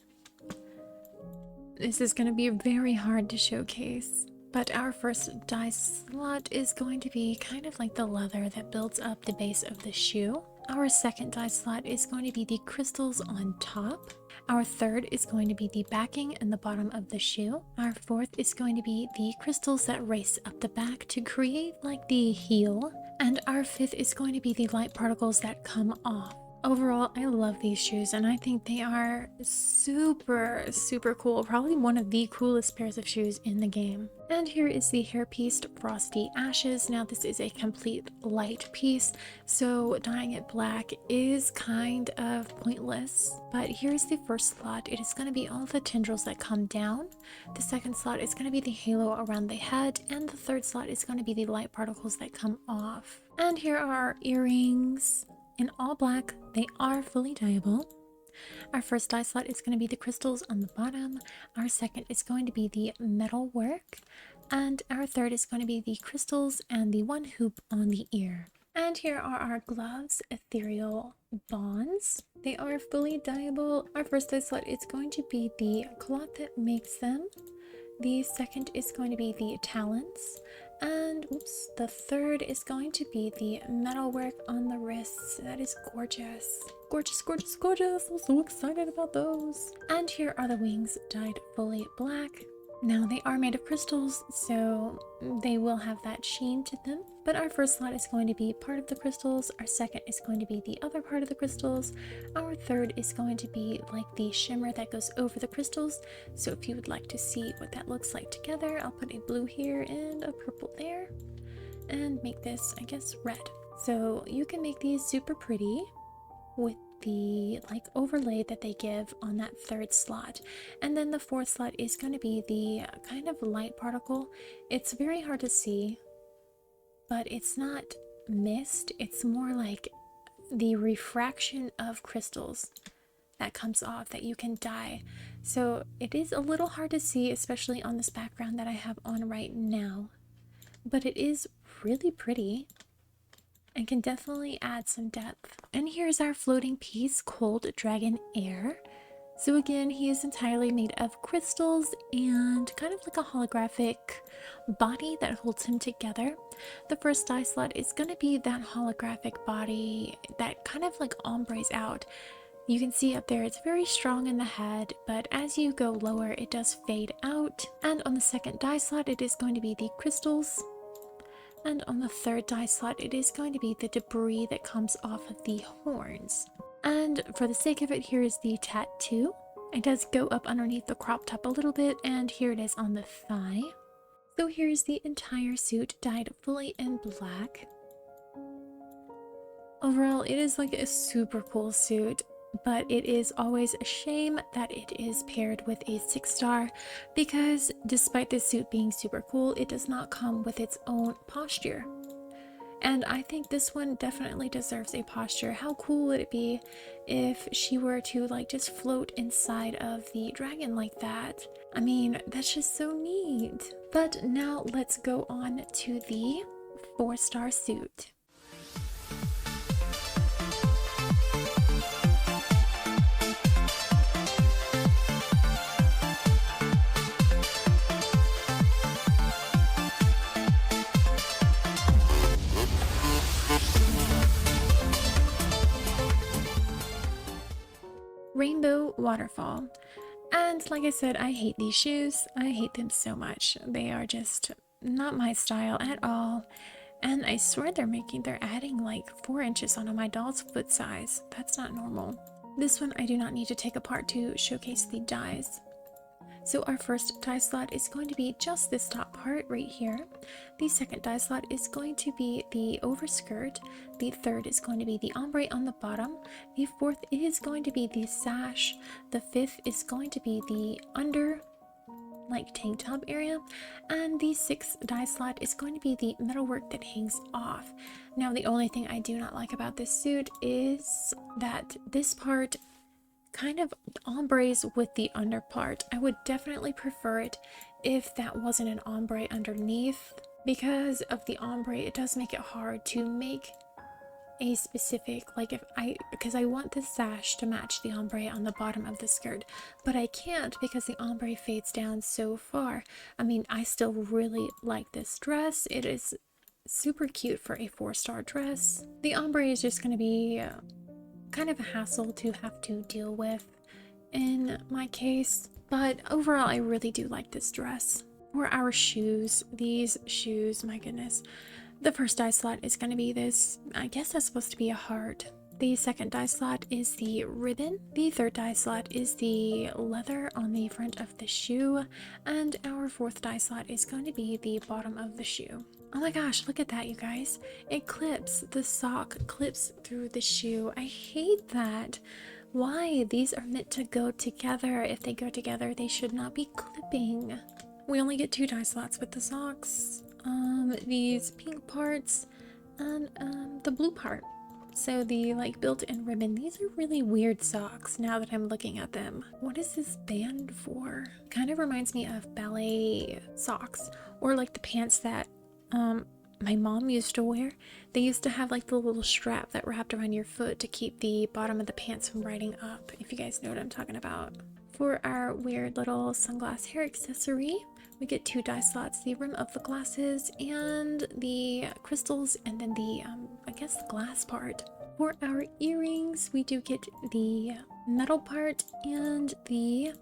This is going to be very hard to showcase, but our first dye slot is going to be kind of like the leather that builds up the base of the shoe. Our second dye slot is going to be the crystals on top. Our third is going to be the backing and the bottom of the shoe. Our fourth is going to be the crystals that race up the back to create like the heel. And our fifth is going to be the light particles that come off. Overall, I love these shoes and I think they are super cool. Probably one of the coolest pairs of shoes in the game. And here is the hairpiece, Frosty Ashes. Now this is a complete light piece, so dyeing it black is kind of pointless. But here's the first slot. It is going to be all the tendrils that come down. The second slot is going to be the halo around the head. And the third slot is going to be the light particles that come off. And here are our earrings. In all black, they are fully dyeable. Our first dye slot is going to be the crystals on the bottom. Our second is going to be the metal work. And our third is going to be the crystals and the 1 hoop on the ear. And here are our gloves, ethereal bonds. They are fully dyeable. Our first dye slot is going to be the cloth that makes them. The second is going to be the talents. And the third is going to be the metalwork on the wrists. That is gorgeous. Gorgeous. I'm so excited about those. And here are the wings dyed fully black. Now they are made of crystals, so they will have that sheen to them. But our first slot is going to be part of the crystals. Our second is going to be the other part of the crystals. Our third is going to be like the shimmer that goes over the crystals. So if you would like to see what that looks like together, I'll put a blue here and a purple there. And make this, I guess, red. So you can make these super pretty with the like overlay that they give on that third slot. And then the fourth slot is going to be the kind of light particle. It's very hard to see, but it's not mist. It's more like the refraction of crystals that comes off that you can dye. So it is a little hard to see, especially on this background that I have on right now, but it is really pretty and can definitely add some depth. And here's our floating piece, Cold Dragon Air. So again, he is entirely made of crystals and kind of like a holographic body that holds him together. The first dye slot is going to be that holographic body that kind of like ombres out. You can see up there it's very strong in the head, but as you go lower it does fade out. And on the second dye slot it is going to be the crystals. And on the third dye slot it is going to be the debris that comes off of the horns. And for the sake of it, here is the tattoo. It does go up underneath the crop top a little bit, and here it is on the thigh. So here's the entire suit dyed fully in black. Overall, it is like a super cool suit, but it is always a shame that it is paired with a 6-star, because despite this suit being super cool, it does not come with its own posture. And I think this one definitely deserves a posture. How cool would it be if she were to like just float inside of the dragon like that? I mean, that's just so neat. But now let's go on to the 4-star suit. Rainbow Waterfall. And like I said, I hate these shoes. I hate them so much. They are just not my style at all. And I swear they're adding like 4 inches onto my doll's foot size. That's not normal. This one I do not need to take apart to showcase the dyes. So our first dye slot is going to be just this top part right here. The second dye slot is going to be the overskirt. The third is going to be the ombre on the bottom. The fourth is going to be the sash. The fifth is going to be the under like tank top area. And the sixth dye slot is going to be the metalwork that hangs off. Now the only thing I do not like about this suit is that this part kind of ombres with the under part. I would definitely prefer it if that wasn't an ombre underneath. Because of the ombre, it does make it hard to make a specific, like because I want the sash to match the ombre on the bottom of the skirt, but I can't because the ombre fades down so far. I mean, I still really like this dress. It is super cute for a 4-star dress. The ombre is just going to be kind of a hassle to have to deal with in my case, but overall I really do like this dress. For our shoes, these shoes, my goodness, the first dye slot is going to be this, I guess that's supposed to be a heart. The second dye slot is the ribbon. The third dye slot is the leather on the front of the shoe, and our fourth dye slot is going to be the bottom of the shoe. Oh my gosh, look at that, you guys. It clips, the sock clips through the shoe. I hate that. Why? These are meant to go together. If they go together, they should not be clipping. We only get 2 dye slots with the socks. These pink parts and the blue part. So the like built-in ribbon, these are really weird socks now that I'm looking at them. What is this band for? Kind of reminds me of ballet socks, or like the pants that my mom used to wear. They used to have like the little strap that wrapped around your foot to keep the bottom of the pants from riding up, if you guys know what I'm talking about. For our weird little sunglass hair accessory, we get 2 dye slots, the rim of the glasses and the crystals, and then the I guess the glass part. For our earrings, we do get the metal part and the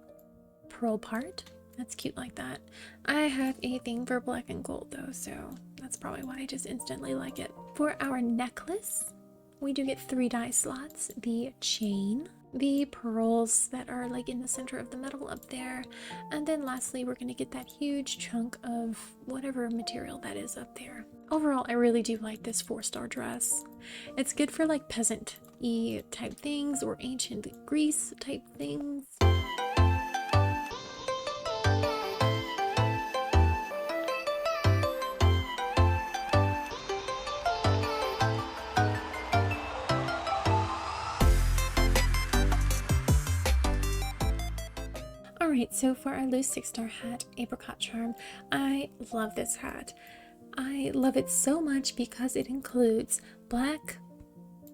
pearl part. That's cute like that. I have a thing for black and gold though, so that's probably why I just instantly like it. For our necklace, we do get 3 dye slots, the chain, the pearls that are like in the center of the metal up there, and then lastly we're going to get that huge chunk of whatever material that is up there. Overall, I really do like this 4-star dress. It's good for like peasant-y type things or ancient Greece type things. Alright, so for our loose 6-star hat, Apricot Charm, I love this hat. I love it so much because it includes black,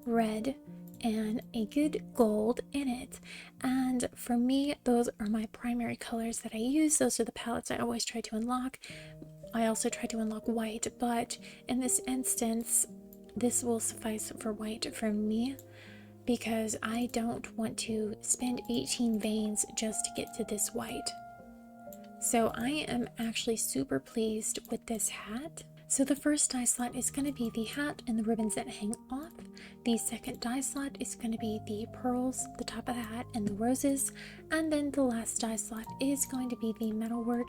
red, and a good gold in it. And for me, those are my primary colors that I use. Those are the palettes I always try to unlock. I also try to unlock white, but in this instance, this will suffice for white for me, because I don't want to spend 18 veins just to get to this white. So I am actually super pleased with this hat. So the first dye slot is going to be the hat and the ribbons that hang off. The second dye slot is going to be the pearls, the top of the hat, and the roses. And then the last dye slot is going to be the metalwork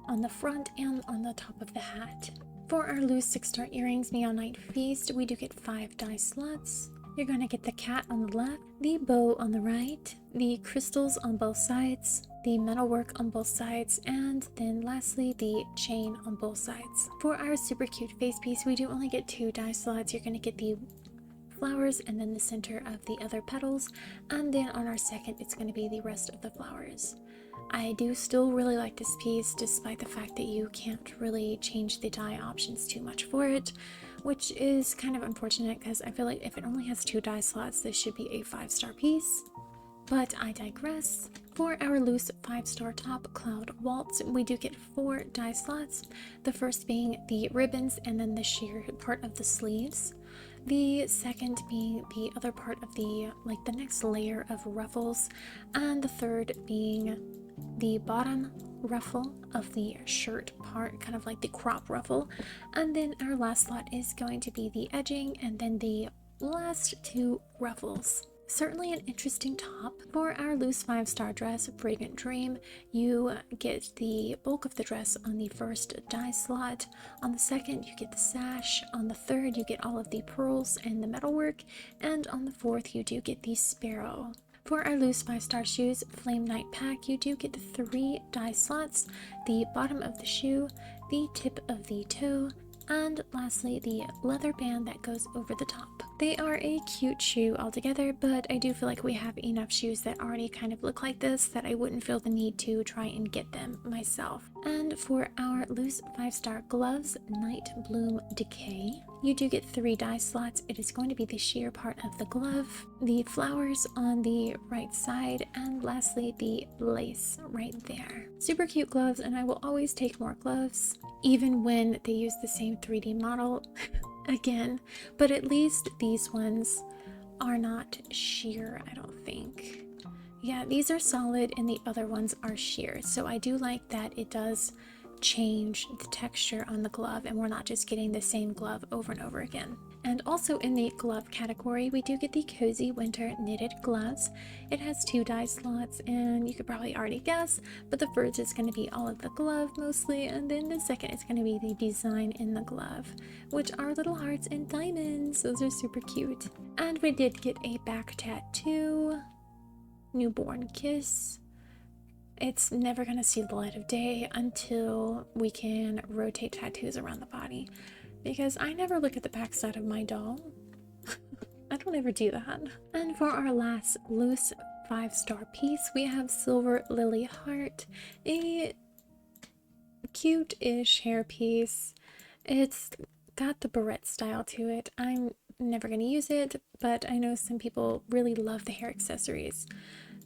on the front and on the top of the hat. For our loose 6-star earrings, Meow Night Feast, we do get 5 dye slots. You're going to get the cat on the left, the bow on the right, the crystals on both sides, the metalwork on both sides, and then lastly the chain on both sides. For our super cute face piece, we do only get 2 dye slots. You're going to get the flowers and then the center of the other petals, and then on our second it's going to be the rest of the flowers. I do still really like this piece, despite the fact that you can't really change the dye options too much for it, which is kind of unfortunate because I feel like if it only has 2 dye slots, this should be a 5-star piece. But I digress. For our loose 5-star top cloud waltz, we do get 4 dye slots. The first being the ribbons and then the sheer part of the sleeves. The second being the other part of the next layer of ruffles, and the third being the bottom ruffle of the shirt part, kind of like the crop ruffle. And then our last slot is going to be the edging and then the last 2 ruffles. Certainly an interesting top. For our loose 5-star dress, Fragrant Dream, you get the bulk of the dress on the first dye slot. On the second, you get the sash. On the third, you get all of the pearls and the metalwork. And on the fourth, you do get the sparrow. For our loose 5-star shoes, Flame Night Pack, you do get the 3 dye slots, the bottom of the shoe, the tip of the toe, and lastly the leather band that goes over the top. They are a cute shoe altogether, but I do feel like we have enough shoes that already kind of look like this that I wouldn't feel the need to try and get them myself. And for our loose 5-star gloves, Night Bloom Decay, you do get 3 dye slots. It is going to be the sheer part of the glove, the flowers on the right side, and lastly the lace right there. Super cute gloves, and I will always take more gloves, even when they use the same 3D model again, but at least these ones are not sheer, I don't think. Yeah, these are solid and the other ones are sheer, so I do like that it does change the texture on the glove and we're not just getting the same glove over and over again. And also in the glove category, we do get the Cozy Winter Knitted Gloves. It has 2 dye slots, and you could probably already guess, but the first is going to be all of the glove mostly, and then the second is going to be the design in the glove, which are little hearts and diamonds. Those are super cute. And we did get a back tattoo, Newborn Kiss. It's never going to see the light of day until we can rotate tattoos around the body, because I never look at the backside of my doll. I don't ever do that. And for our last loose 5-star piece, we have Silver Lily Heart, a cute-ish hair piece. It's got the barrette style to it. I'm never going to use it, but I know some people really love the hair accessories.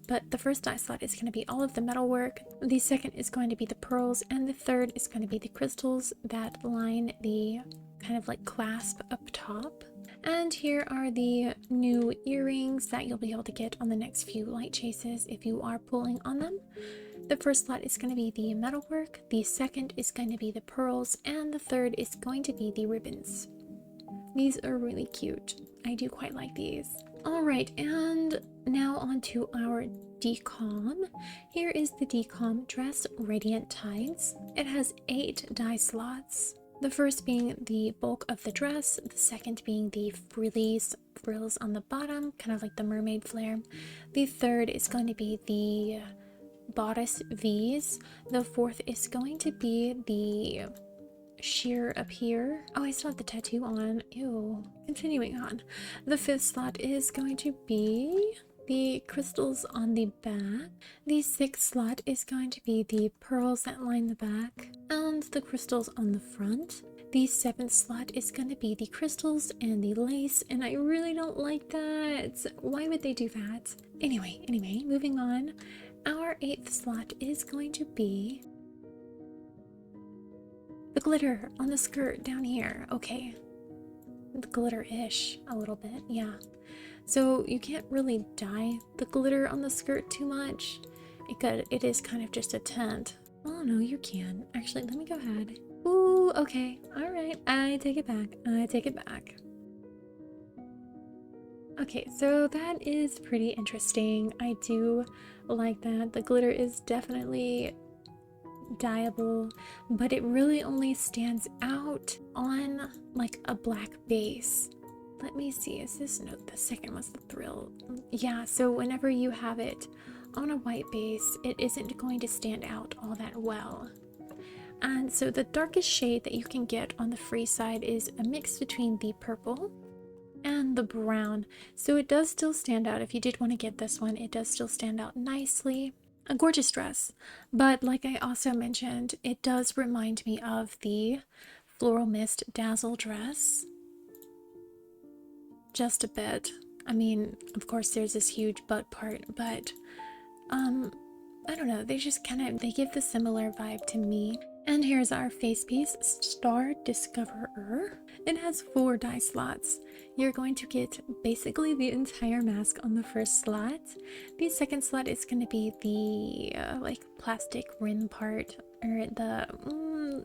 But the first dye slot is going to be all of the metalwork, the second is going to be the pearls, and the third is going to be the crystals that line the kind of like clasp up top. And here are the new earrings that you'll be able to get on the next few light chases if you are pulling on them. The first slot is going to be the metalwork, the second is going to be the pearls, and the third is going to be the ribbons. These are really cute. I do quite like these. Alright, and now on to our decom. Here is the decom dress, Radiant Tides. It has 8 dye slots. The first being the bulk of the dress, the second being the frills on the bottom, kind of like the mermaid flare. The third is going to be the bodice V's. The fourth is going to be the sheer up here. Oh, I still have the tattoo on. Ew. Continuing on. The fifth slot is going to be the crystals on the back. The sixth slot is going to be the pearls that line the back and the crystals on the front. The seventh slot is going to be the crystals and the lace, and I really don't like that. Why would they do that? Anyway, moving on. Our eighth slot is going to be the glitter on the skirt down here. Okay. The glitter-ish a little bit, yeah. So you can't really dye the glitter on the skirt too much. It is kind of just a tint. Oh no, you can. Actually, let me go ahead. Ooh, okay. Alright, I take it back. I take it back. Okay, so that is pretty interesting. I do like that. The glitter is definitely dyeable, but it really only stands out on like a black base. Let me see, is this, no, the second was the thrill. Yeah, so whenever you have it on a white base, it isn't going to stand out all that well. And so the darkest shade that you can get on the free side is a mix between the purple and the brown. So it does still stand out. If you did want to get this one, it does still stand out nicely. A gorgeous dress, but like I also mentioned, it does remind me of the Floral Mist Dazzle dress. Just a bit. I mean, of course there's this huge butt part, but I don't know, they just they give the similar vibe to me. And here's our face piece, Star Discoverer. It has 4 dye slots. You're going to get basically the entire mask on the first slot. The second slot is going to be the like plastic rim part, or the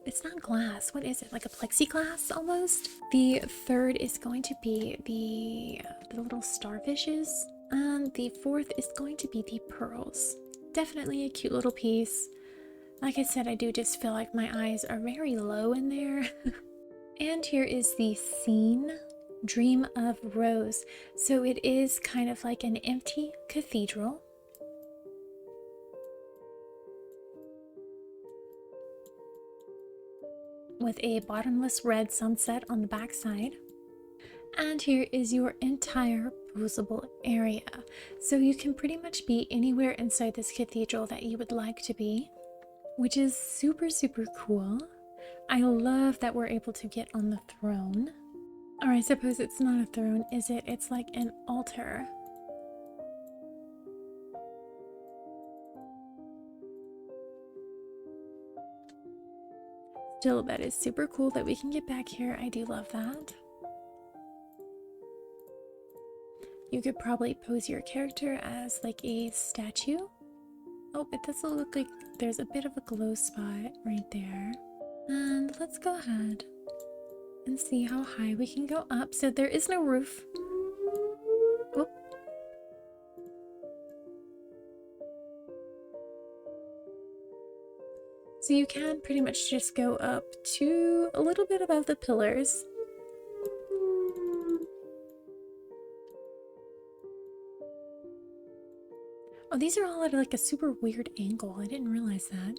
it's not glass. What is it? Like a plexiglass almost. The third is going to be the little starfishes, and the fourth is going to be the pearls. Definitely a cute little piece. Like I said, I do just feel like my eyes are very low in there. And here is the scene, Dream of Rose. So it is kind of like an empty cathedral. With a bottomless red sunset on the back side. And here is your entire posable area. So you can pretty much be anywhere inside this cathedral that you would like to be, which is super, super cool. I love that we're able to get on the throne. Or I suppose it's not a throne, is it? It's like an altar. Still, that is super cool that we can get back here. I do love that. You could probably pose your character as like a statue. Oh, it doesn't look like there's a bit of a glow spot right there. And let's go ahead and see how high we can go up. So there is no roof. Oh. So you can pretty much just go up to a little bit above the pillars. Oh, these are all at like a super weird angle. I didn't realize that.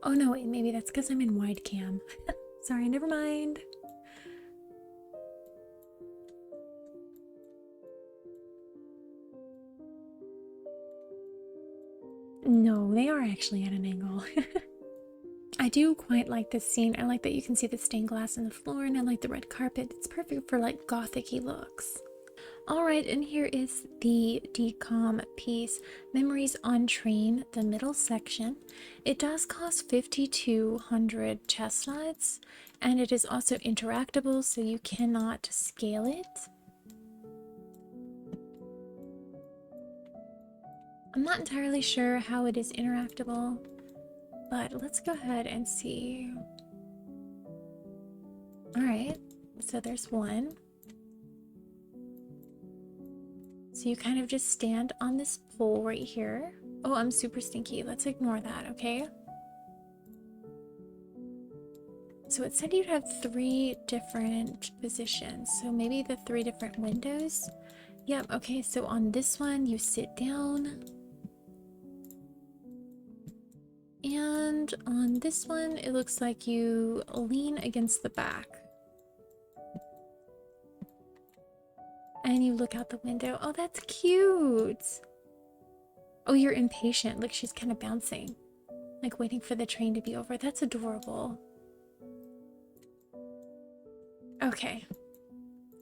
Oh no, wait, maybe that's because I'm in wide cam. Sorry, never mind. No, they are actually at an angle. I do quite like this scene. I like that you can see the stained glass on the floor, and I like the red carpet. It's perfect for like gothic-y looks. Alright, and here is the decom piece, Memories on Train, the middle section. It does cost 5,200 chestnuts, and it is also interactable, so you cannot scale it. I'm not entirely sure how it is interactable, but let's go ahead and see. Alright, so there's one. So you kind of just stand on this pole right here. Oh, I'm super stinky. Let's ignore that, okay? So it said you'd have 3 different positions. So maybe the 3 different windows. Yep, okay, so on this one you sit down. And on this one it looks like you lean against the back. And you look out the window. Oh, that's cute! Oh, you're impatient, like she's kind of bouncing. Like waiting for the train to be over. That's adorable. Okay.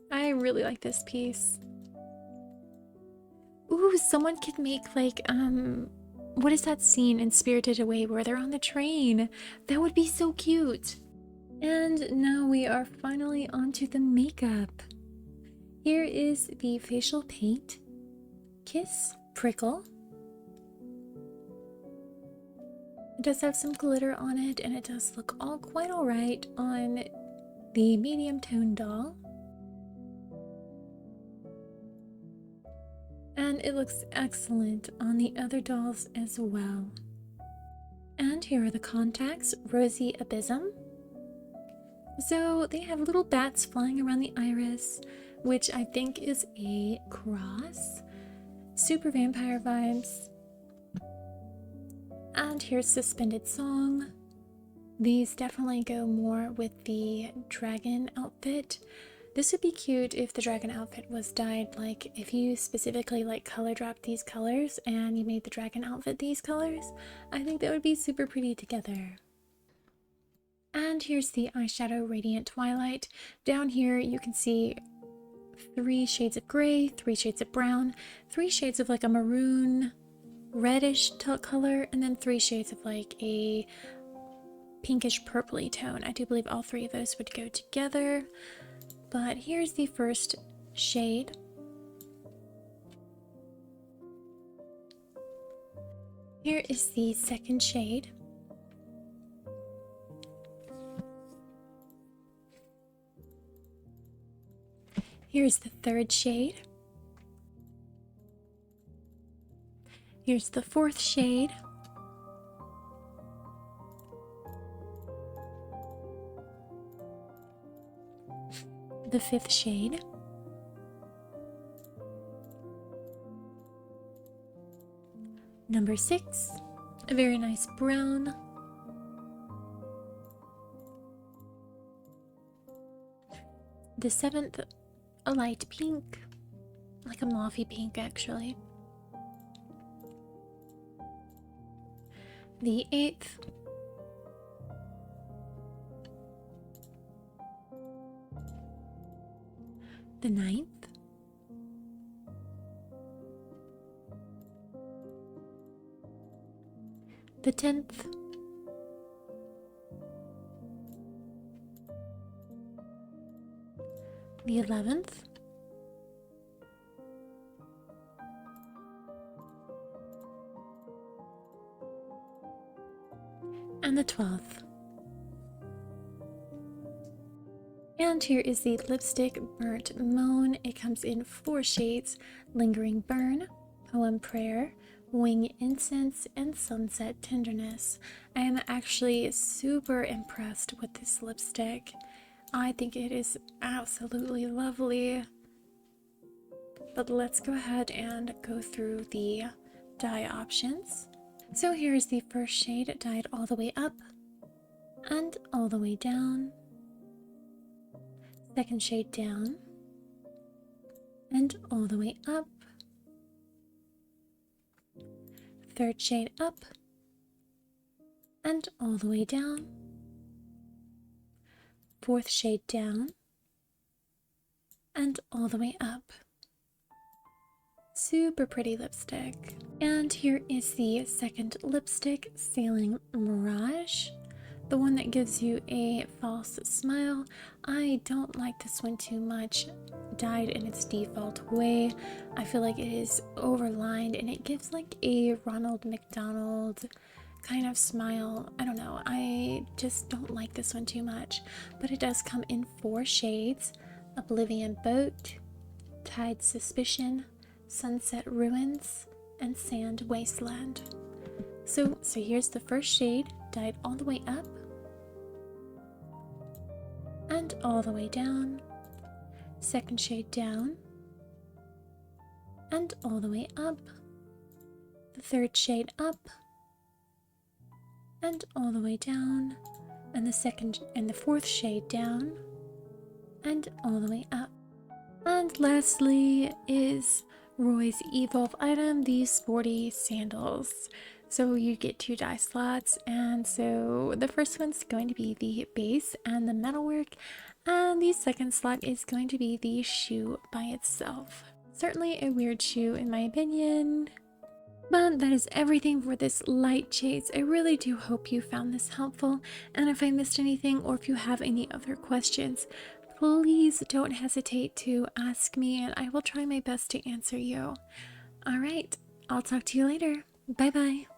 I really like this piece. Ooh, someone could make like, what is that scene in Spirited Away where they're on the train? That would be so cute. And now we are finally onto the makeup. Here is the facial paint. Kiss, prickle. It does have some glitter on it, and it does look quite alright on the medium tone doll. And it looks excellent on the other dolls as well. And here are the contacts, Rosy, Abysm. So they have little bats flying around the iris, which I think is a cross. Super vampire vibes. And here's Suspended Song. These definitely go more with the dragon outfit. This would be cute if the dragon outfit was dyed, like if you specifically like color dropped these colors and you made the dragon outfit these colors. I think that would be super pretty together. And here's the eyeshadow Radiant Twilight. Down here you can see 3 shades of gray, 3 shades of brown, 3 shades of like a maroon reddish color, and then 3 shades of like a pinkish purpley tone. I do believe all 3 of those would go together. But here's the first shade. Here is the second shade. Here's the third shade. Here's the fourth shade. The fifth shade. Number 6, a very nice brown. The 7th, a light pink, like a mauvey pink actually. The 8th, the 9th, the 10th, the 11th, and the 12th. And here is the lipstick Burnt Moan. It comes in 4 shades: Lingering Burn, Poem Prayer, Wing Incense, and Sunset Tenderness. I am actually super impressed with this lipstick. I think it is absolutely lovely. But let's go ahead and go through the dye options. So here is the first shade, dyed all the way up and all the way down. Second shade down and all the way up. Third shade up and all the way down. Fourth shade down and all the way up. Super pretty lipstick. And here is the second lipstick, Sailing Mirage. The one that gives you a false smile. I don't like this one too much, dyed in its default way. I feel like it is overlined and it gives like a Ronald McDonald kind of smile. I don't know, I just don't like this one too much. But it does come in 4 shades: Oblivion Boat, Tide Suspicion, sunset ruins, and sand wasteland. So here's the first shade, dyed all the way up and all the way down. Second shade down and all the way up. The third shade up and all the way down. And the second and the fourth shade down and all the way up. And lastly is Roy's evolve item, these sporty sandals. So you get 2 dye slots, and so the first one's going to be the base and the metalwork, and the second slot is going to be the shoe by itself. Certainly a weird shoe in my opinion. But that is everything for this light chase. I really do hope you found this helpful, and if I missed anything or if you have any other questions, please don't hesitate to ask me and I will try my best to answer you. Alright, I'll talk to you later. Bye bye.